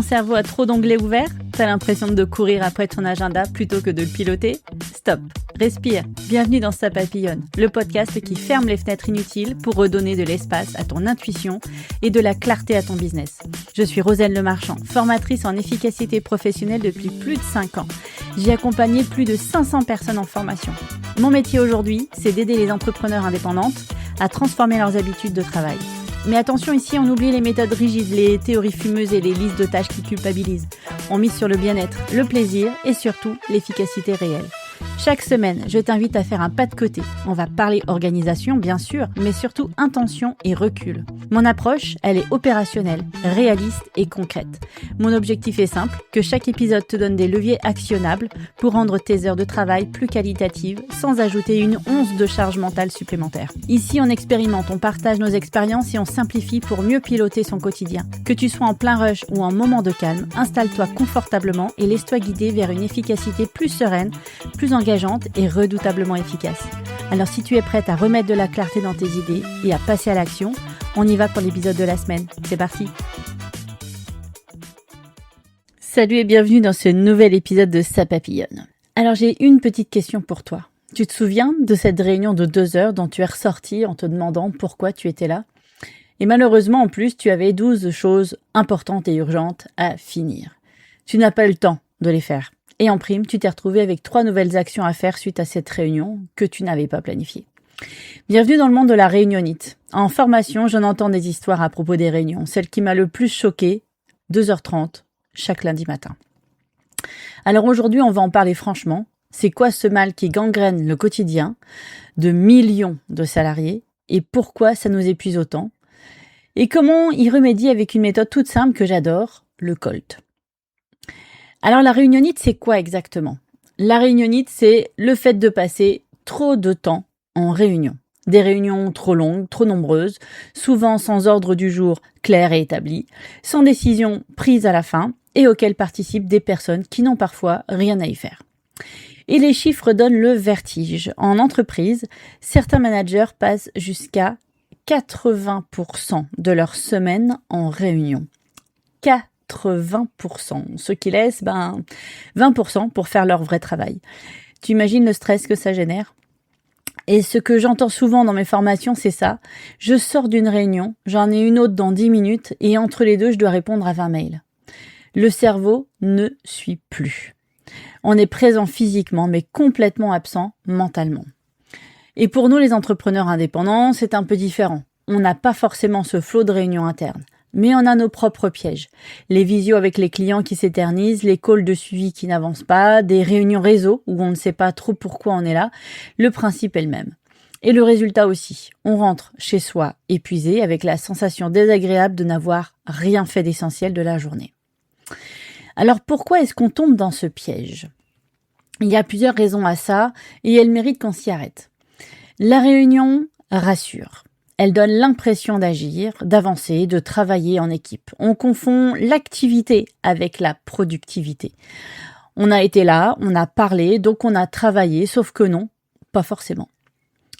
cerveau a trop d'onglets ouverts? T'as l'impression de courir après ton agenda plutôt que de le piloter? Stop, respire. Bienvenue dans Ça papillonne, le podcast qui ferme les fenêtres inutiles pour redonner de l'espace à ton intuition et de la clarté à ton business. Je suis Roselle Lemarchand, formatrice en efficacité professionnelle depuis plus de 5 ans. J'ai accompagné plus de 500 personnes en formation. Mon métier aujourd'hui, c'est d'aider les entrepreneurs indépendantes à transformer leurs habitudes de travail. Mais attention, ici, on oublie les méthodes rigides, les théories fumeuses et les listes de tâches qui culpabilisent. On mise sur le bien-être, le plaisir et surtout l'efficacité réelle. Chaque semaine, je t'invite à faire un pas de côté. On va parler organisation, bien sûr, mais surtout intention et recul. Mon approche, elle est opérationnelle, réaliste et concrète. Mon objectif est simple, que chaque épisode te donne des leviers actionnables pour rendre tes heures de travail plus qualitatives sans ajouter une once de charge mentale supplémentaire. Ici, on expérimente, on partage nos expériences et on simplifie pour mieux piloter son quotidien. Que tu sois en plein rush ou en moment de calme, installe-toi confortablement et laisse-toi guider vers une efficacité plus sereine, plus engageante et redoutablement efficace. Alors si tu es prête à remettre de la clarté dans tes idées et à passer à l'action, on y va pour l'épisode de la semaine. C'est parti! Salut et bienvenue dans ce nouvel épisode de Ça papillonne. Alors j'ai une petite question pour toi. Tu te souviens de cette réunion de 2 heures dont tu es ressorti en te demandant pourquoi tu étais là? Et malheureusement en plus tu avais 12 choses importantes et urgentes à finir. Tu n'as pas eu le temps de les faire. Et en prime, tu t'es retrouvé avec 3 nouvelles actions à faire suite à cette réunion que tu n'avais pas planifiée. Bienvenue dans le monde de la réunionnite. En formation, j'en entends des histoires à propos des réunions. Celle qui m'a le plus choquée, 2h30, chaque lundi matin. Alors aujourd'hui, on va en parler franchement. C'est quoi ce mal qui gangrène le quotidien de millions de salariés et pourquoi ça nous épuise autant? Et comment y remédier avec une méthode toute simple que j'adore, le COLT. Alors la réunionnite, c'est quoi exactement? La réunionnite, c'est le fait de passer trop de temps en réunion. Des réunions trop longues, trop nombreuses, souvent sans ordre du jour clair et établi, sans décision prise à la fin et auxquelles participent des personnes qui n'ont parfois rien à y faire. Et les chiffres donnent le vertige. En entreprise, certains managers passent jusqu'à 80% de leur semaine en réunion. 80%, ce qui laisse 20% pour faire leur vrai travail. Tu imagines le stress que ça génère? Et ce que j'entends souvent dans mes formations, c'est ça. Je sors d'une réunion, j'en ai une autre dans 10 minutes et entre les deux, je dois répondre à 20 mails. Le cerveau ne suit plus. On est présent physiquement, mais complètement absent mentalement. Et pour nous, les entrepreneurs indépendants, c'est un peu différent. On n'a pas forcément ce flot de réunions internes. Mais on a nos propres pièges. Les visios avec les clients qui s'éternisent, les calls de suivi qui n'avancent pas, des réunions réseau où on ne sait pas trop pourquoi on est là. Le principe est le même. Et le résultat aussi. On rentre chez soi épuisé avec la sensation désagréable de n'avoir rien fait d'essentiel de la journée. Alors pourquoi est-ce qu'on tombe dans ce piège? Il y a plusieurs raisons à ça et elles méritent qu'on s'y arrête. La réunion rassure. Elle donne l'impression d'agir, d'avancer, de travailler en équipe. On confond l'activité avec la productivité. On a été là, on a parlé, donc on a travaillé, sauf que non, pas forcément.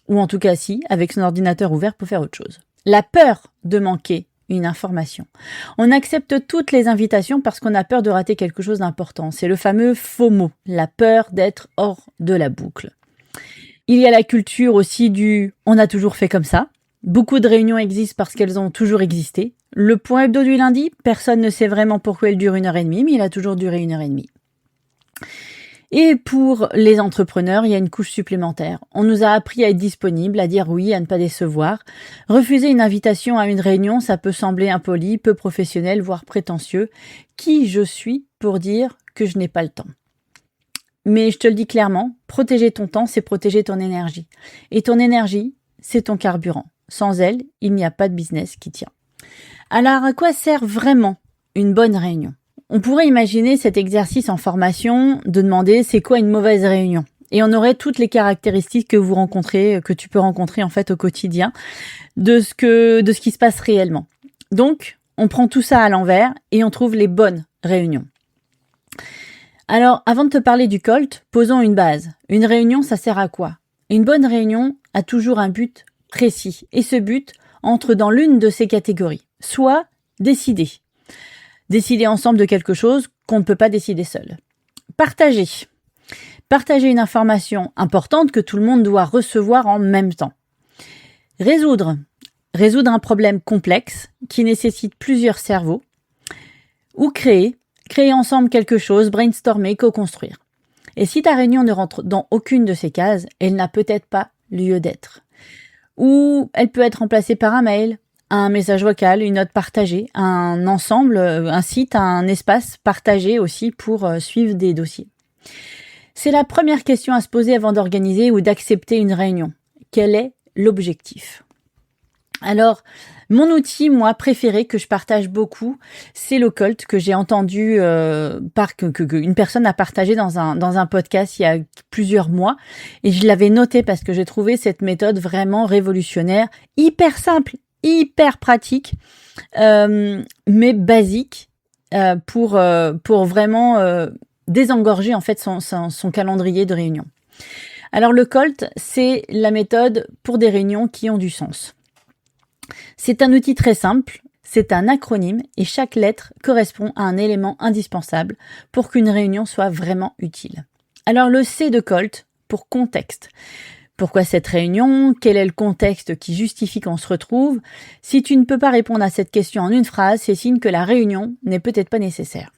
Ou en tout cas si, avec son ordinateur ouvert pour faire autre chose. La peur de manquer une information. On accepte toutes les invitations parce qu'on a peur de rater quelque chose d'important. C'est le fameux FOMO, la peur d'être hors de la boucle. Il y a la culture aussi du « on a toujours fait comme ça ». Beaucoup de réunions existent parce qu'elles ont toujours existé. Le point hebdo du lundi, personne ne sait vraiment pourquoi il dure 1h30, mais il a toujours duré 1h30. Et pour les entrepreneurs, il y a une couche supplémentaire. On nous a appris à être disponible, à dire oui, à ne pas décevoir. Refuser une invitation à une réunion, ça peut sembler impoli, peu professionnel, voire prétentieux. Qui je suis pour dire que je n'ai pas le temps? Mais je te le dis clairement, protéger ton temps, c'est protéger ton énergie. Et ton énergie, c'est ton carburant. Sans elle, il n'y a pas de business qui tient. Alors, à quoi sert vraiment une bonne réunion? On pourrait imaginer cet exercice en formation de demander c'est quoi une mauvaise réunion? Et on aurait toutes les caractéristiques que tu peux rencontrer en fait au quotidien de ce qui se passe réellement. Donc, on prend tout ça à l'envers et on trouve les bonnes réunions. Alors, avant de te parler du COLT, posons une base. Une réunion, ça sert à quoi? Une bonne réunion a toujours un but précis. Et ce but entre dans l'une de ces catégories. Soit décider. Décider ensemble de quelque chose qu'on ne peut pas décider seul. Partager. Partager une information importante que tout le monde doit recevoir en même temps. Résoudre. Résoudre un problème complexe qui nécessite plusieurs cerveaux. Ou créer. Créer ensemble quelque chose, brainstormer, co-construire. Et si ta réunion ne rentre dans aucune de ces cases, elle n'a peut-être pas lieu d'être. Ou elle peut être remplacée par un mail, un message vocal, une note partagée, un ensemble, un site, un espace partagé aussi pour suivre des dossiers. C'est la première question à se poser avant d'organiser ou d'accepter une réunion. Quel est l'objectif ? Alors, mon outil, moi, préféré, que je partage beaucoup, c'est l'Occult, que j'ai entendu une personne a partagé dans un podcast il y a plusieurs mois. Et je l'avais noté parce que j'ai trouvé cette méthode vraiment révolutionnaire, hyper simple, hyper pratique, mais basique pour vraiment désengorger en fait son calendrier de réunion. Alors l'Occult, c'est la méthode pour des réunions qui ont du sens. C'est un outil très simple, c'est un acronyme et chaque lettre correspond à un élément indispensable pour qu'une réunion soit vraiment utile. Alors le C de Colt pour contexte. Pourquoi cette réunion ? Quel est le contexte qui justifie qu'on se retrouve ? Si tu ne peux pas répondre à cette question en une phrase, c'est signe que la réunion n'est peut-être pas nécessaire.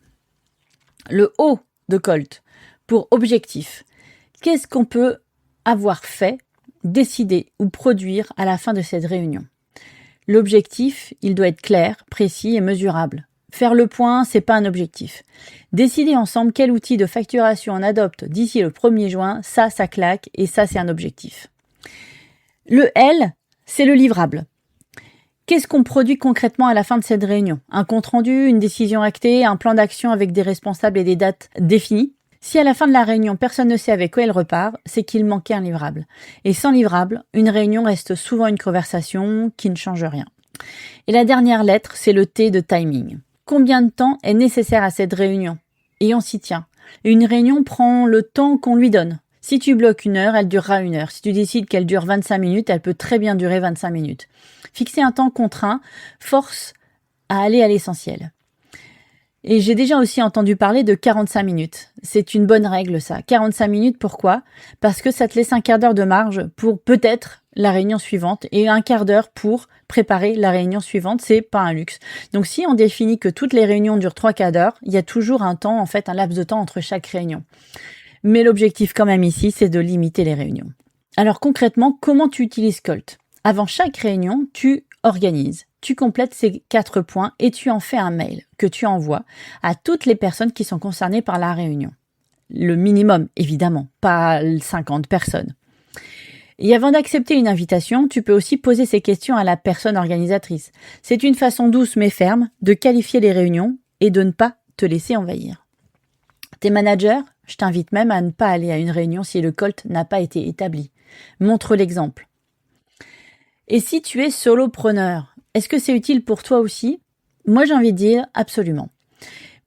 Le O de Colt pour objectif. Qu'est-ce qu'on peut avoir fait, décidé ou produire à la fin de cette réunion ? L'objectif, il doit être clair, précis et mesurable. Faire le point, c'est pas un objectif. Décider ensemble quel outil de facturation on adopte d'ici le 1er juin, ça claque et ça, c'est un objectif. Le L, c'est le livrable. Qu'est-ce qu'on produit concrètement à la fin de cette réunion ? Un compte-rendu, une décision actée, un plan d'action avec des responsables et des dates définies ? Si à la fin de la réunion, personne ne sait avec quoi elle repart, c'est qu'il manquait un livrable. Et sans livrable, une réunion reste souvent une conversation qui ne change rien. Et la dernière lettre, c'est le T de timing. Combien de temps est nécessaire à cette réunion ? Et on s'y tient. Une réunion prend le temps qu'on lui donne. Si tu bloques 1 heure, elle durera 1 heure. Si tu décides qu'elle dure 25 minutes, elle peut très bien durer 25 minutes. Fixer un temps contraint force à aller à l'essentiel. Et j'ai déjà aussi entendu parler de 45 minutes. C'est une bonne règle, ça. 45 minutes, pourquoi ? Parce que ça te laisse un quart d'heure de marge pour peut-être la réunion suivante et un quart d'heure pour préparer la réunion suivante. C'est pas un luxe. Donc, si on définit que toutes les réunions durent 3 quarts d'heure, il y a toujours un temps, en fait, un laps de temps entre chaque réunion. Mais l'objectif, quand même, ici, c'est de limiter les réunions. Alors, concrètement, comment tu utilises Colt ? Avant chaque réunion, tu organises. Tu complètes ces 4 points et tu en fais un mail que tu envoies à toutes les personnes qui sont concernées par la réunion. Le minimum, évidemment, pas 50 personnes. Et avant d'accepter une invitation, tu peux aussi poser ces questions à la personne organisatrice. C'est une façon douce mais ferme de qualifier les réunions et de ne pas te laisser envahir. Tes managers, je t'invite même à ne pas aller à une réunion si le Colt n'a pas été établi. Montre l'exemple. Et si tu es solopreneur, est-ce que c'est utile pour toi aussi ? Moi, j'ai envie de dire absolument.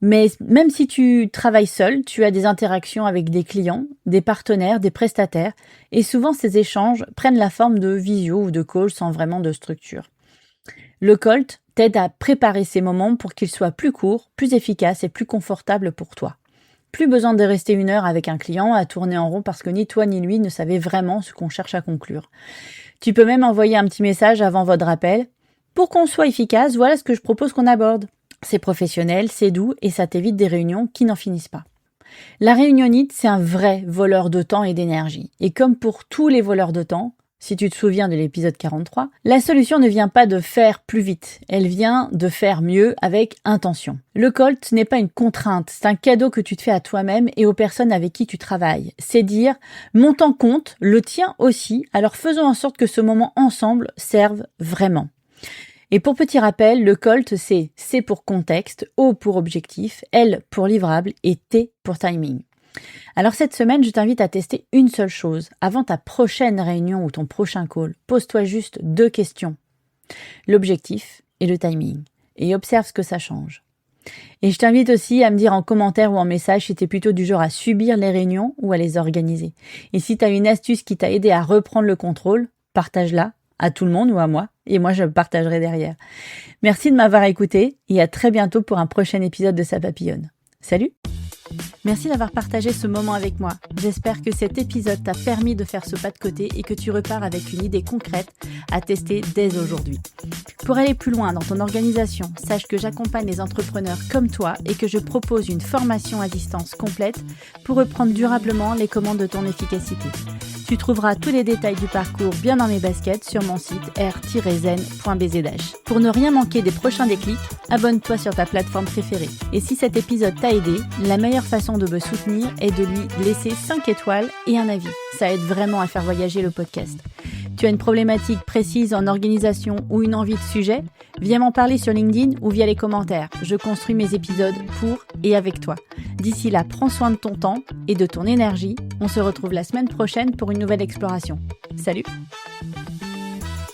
Mais même si tu travailles seul, tu as des interactions avec des clients, des partenaires, des prestataires, et souvent ces échanges prennent la forme de visio ou de call sans vraiment de structure. Le Colt t'aide à préparer ces moments pour qu'ils soient plus courts, plus efficaces et plus confortables pour toi. Plus besoin de rester 1 heure avec un client à tourner en rond parce que ni toi ni lui ne savez vraiment ce qu'on cherche à conclure. Tu peux même envoyer un petit message avant votre rappel. Pour qu'on soit efficace, voilà ce que je propose qu'on aborde. C'est professionnel, c'est doux et ça t'évite des réunions qui n'en finissent pas. La réunionnite, c'est un vrai voleur de temps et d'énergie. Et comme pour tous les voleurs de temps, si tu te souviens de l'épisode 43, la solution ne vient pas de faire plus vite, elle vient de faire mieux avec intention. Le Colt n'est pas une contrainte, c'est un cadeau que tu te fais à toi-même et aux personnes avec qui tu travailles. C'est dire, mon temps compte, le tien aussi, alors faisons en sorte que ce moment ensemble serve vraiment. Et pour petit rappel, le Colt, c'est C pour contexte, O pour objectif, L pour livrable et T pour timing. Alors cette semaine, je t'invite à tester une seule chose. Avant ta prochaine réunion ou ton prochain call, pose-toi juste 2 questions. L'objectif et le timing. Et observe ce que ça change. Et je t'invite aussi à me dire en commentaire ou en message si tu es plutôt du genre à subir les réunions ou à les organiser. Et si tu as une astuce qui t'a aidé à reprendre le contrôle, partage-la à tout le monde ou à moi, et moi je partagerai derrière. Merci de m'avoir écouté et à très bientôt pour un prochain épisode de Ça Papillonne. Salut! Merci d'avoir partagé ce moment avec moi. J'espère que cet épisode t'a permis de faire ce pas de côté et que tu repars avec une idée concrète à tester dès aujourd'hui. Pour aller plus loin dans ton organisation, sache que j'accompagne les entrepreneurs comme toi et que je propose une formation à distance complète pour reprendre durablement les commandes de ton efficacité. Tu trouveras tous les détails du parcours bien dans mes baskets sur mon site r-zen.bzh. Pour ne rien manquer des prochains déclics, abonne-toi sur ta plateforme préférée. Et si cet épisode t'a aidé, la meilleure façon de me soutenir est de lui laisser 5 étoiles et un avis. Ça aide vraiment à faire voyager le podcast. Tu as une problématique précise en organisation ou une envie de sujet? Viens m'en parler sur LinkedIn ou via les commentaires. Je construis mes épisodes pour et avec toi. D'ici là, prends soin de ton temps et de ton énergie. On se retrouve la semaine prochaine pour une nouvelle exploration. Salut!